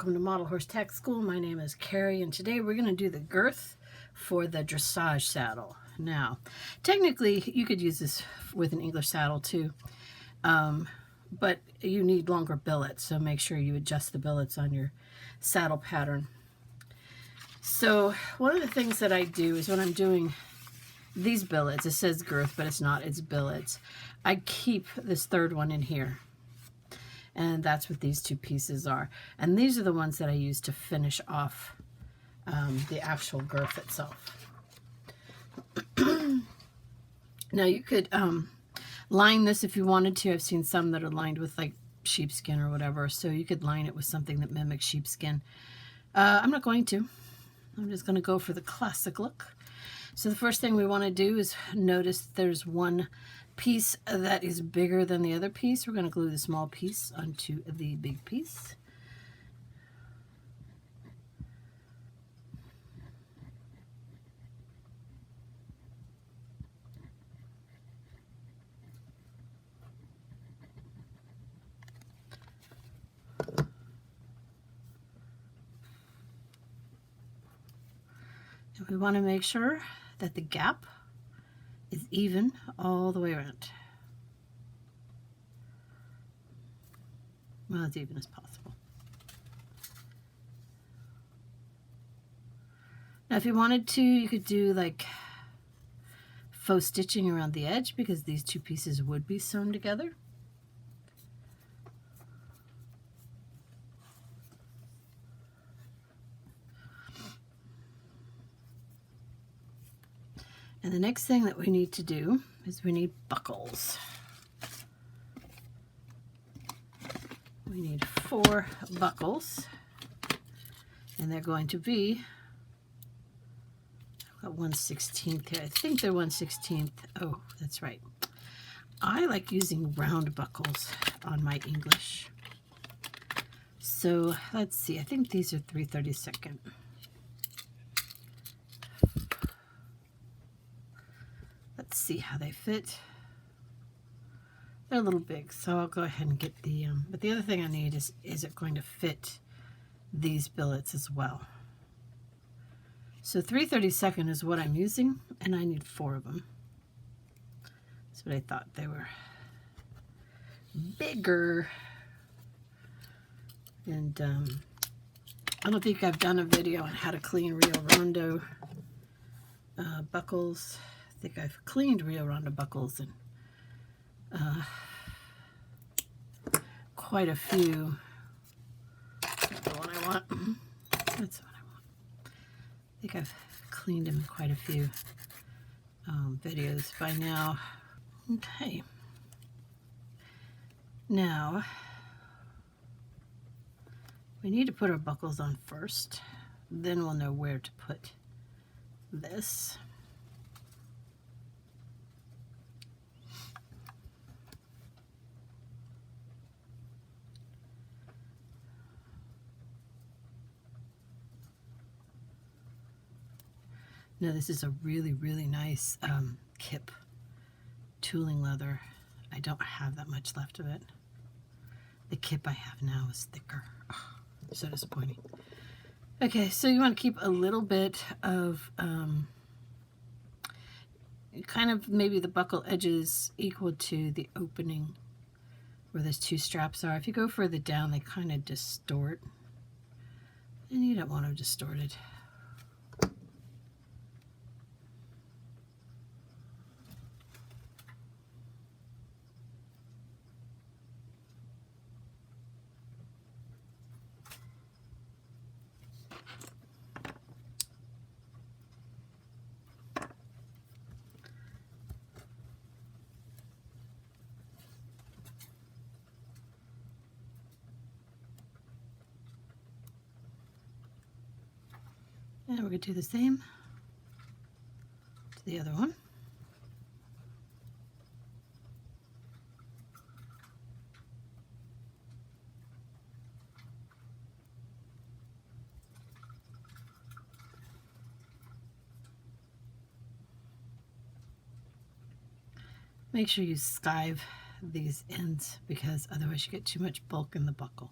welcome to Model Horse Tack School. My name is Carrie, and today we're going to do the girth for the dressage saddle. Now, technically, you could use this with an English saddle too, but you need longer billets, so make sure you adjust the billets on your saddle pattern. So one of the things that I do is when I'm doing these billets, it says girth, but it's not, it's billets. I keep this third one in here. And that's what these two pieces are. And these are the ones that I use to finish off the actual girth itself. Now you could line this if you wanted to. I've seen some that are lined with like sheepskin or whatever. So you could line it with something that mimics sheepskin. I'm not going to. I'm just going to go for the classic look. So the first thing we want to do is notice there's one piece that is bigger than the other piece. We're going to glue the small piece onto the big piece. And we want to make sure that the gap is even all the way around. Well, as even as possible. Now, if you wanted to, you could do like faux stitching around the edge because these two pieces would be sewn together. And the next thing that we need to do is we need buckles. We need 4 buckles, and they're going to be, I've got 1/16 here. I think they're 1/16. Oh, that's right. I like using round buckles on my English. So let's see, I think these are 3/32. Let's see how they fit. They're a little big, so I'll go ahead and get the, but the other thing I need is it going to fit these billets as well? So 3/32 is what I'm using, and I need 4 of them. That's what I thought. They were bigger. And I don't think I've done a video on how to clean Rio Rondo buckles. I think I've cleaned Rio Rondo buckles and quite a few. That's the one I want. That's what I want. I think I've cleaned them in quite a few videos by now. Okay. Now, we need to put our buckles on first. Then we'll know where to put this. Now this is a really, really nice kip tooling leather. I don't have that much left of it. The kip I have now is thicker. Oh, so disappointing. Okay, so you want to keep a little bit of kind of maybe the buckle edges equal to the opening where those 2 straps are. If you go further down, they kind of distort, and you don't want them distorted. And we're going to do the same to the other one. Make sure you skive these ends because otherwise you get too much bulk in the buckle.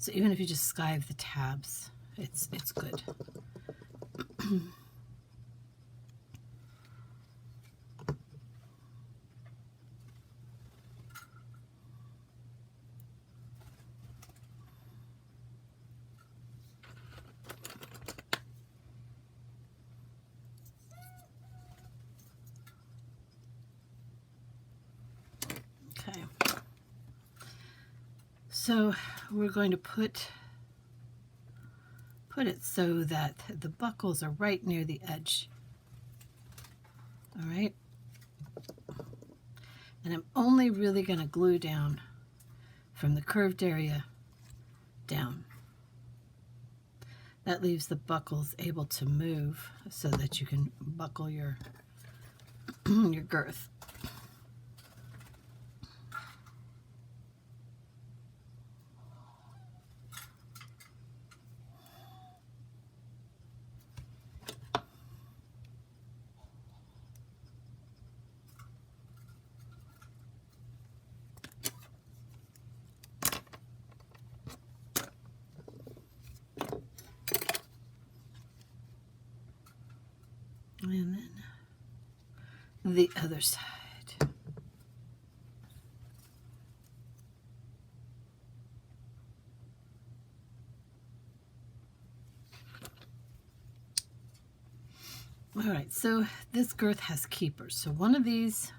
So even if you just skive the tabs, it's good. Okay. So we're going to put it so that the buckles are right near the edge. All right. And I'm only really going to glue down from the curved area down. That leaves the buckles able to move so that you can buckle your your girth. And then the other side. All right, so this girth has keepers. So one of these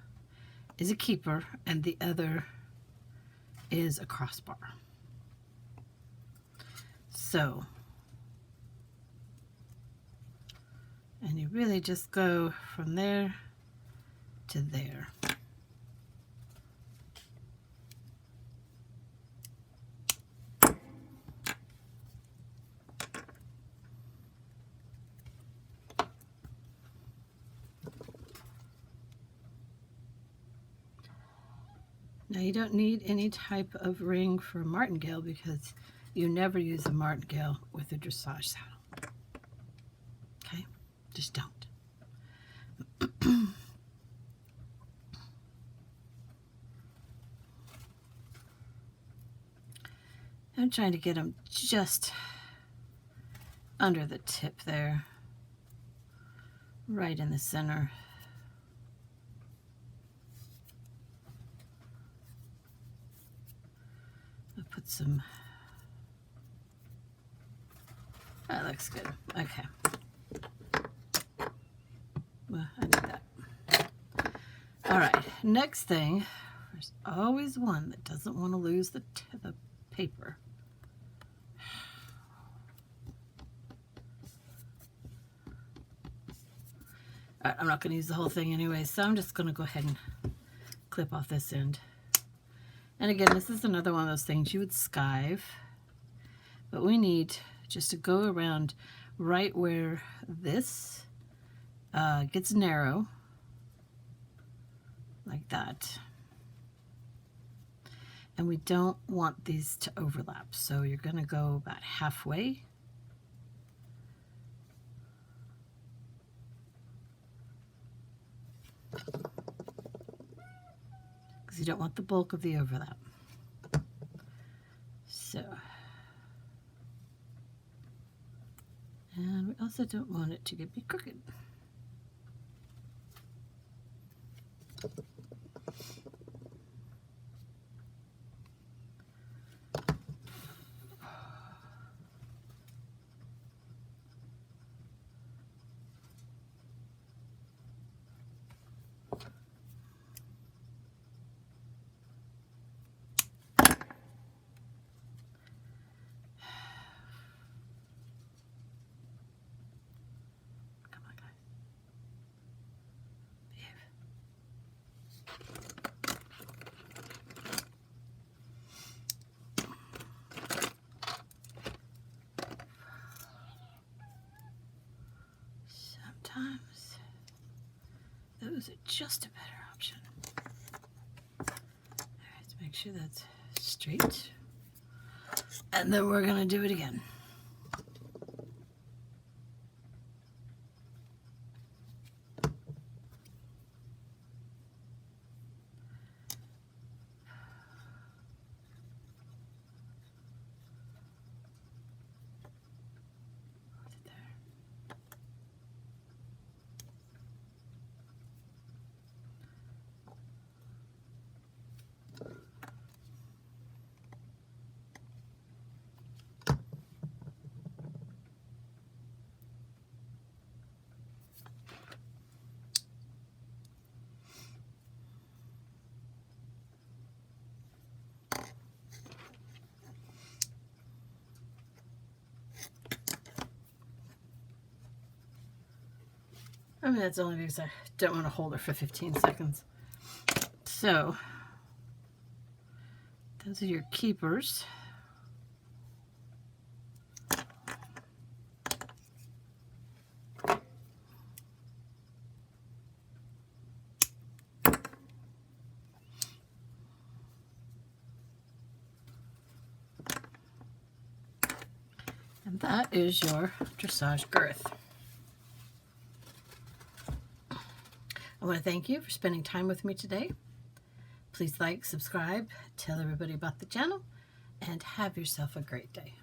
is a keeper and the other is a crossbar. So, and you really just go from there to there. Now you don't need any type of ring for a martingale because you never use a martingale with a dressage saddle. Okay? Just don't. I'm trying to get them just under the tip there, right in the center. I'll put some, that looks good. Okay. Well, I need that. All right, next thing, there's always one that doesn't want to lose the paper. All right, I'm not going to use the whole thing anyway, so I'm just going to go ahead and clip off this end. And again, this is another one of those things you would skive, but we need just to go around right where this gets narrow, like that. And we don't want these to overlap, so you're going to go about halfway. Because you don't want the bulk of the overlap. So, and we also don't want it to be crooked. Sometimes those are just a better option. All right, let's make sure that's straight. And then we're going to do it again. I mean, that's only because I don't want to hold her for 15 seconds. So, those are your keepers. And that is your dressage girth. I want to thank you for spending time with me today. Please like, subscribe, tell everybody about the channel, and have yourself a great day.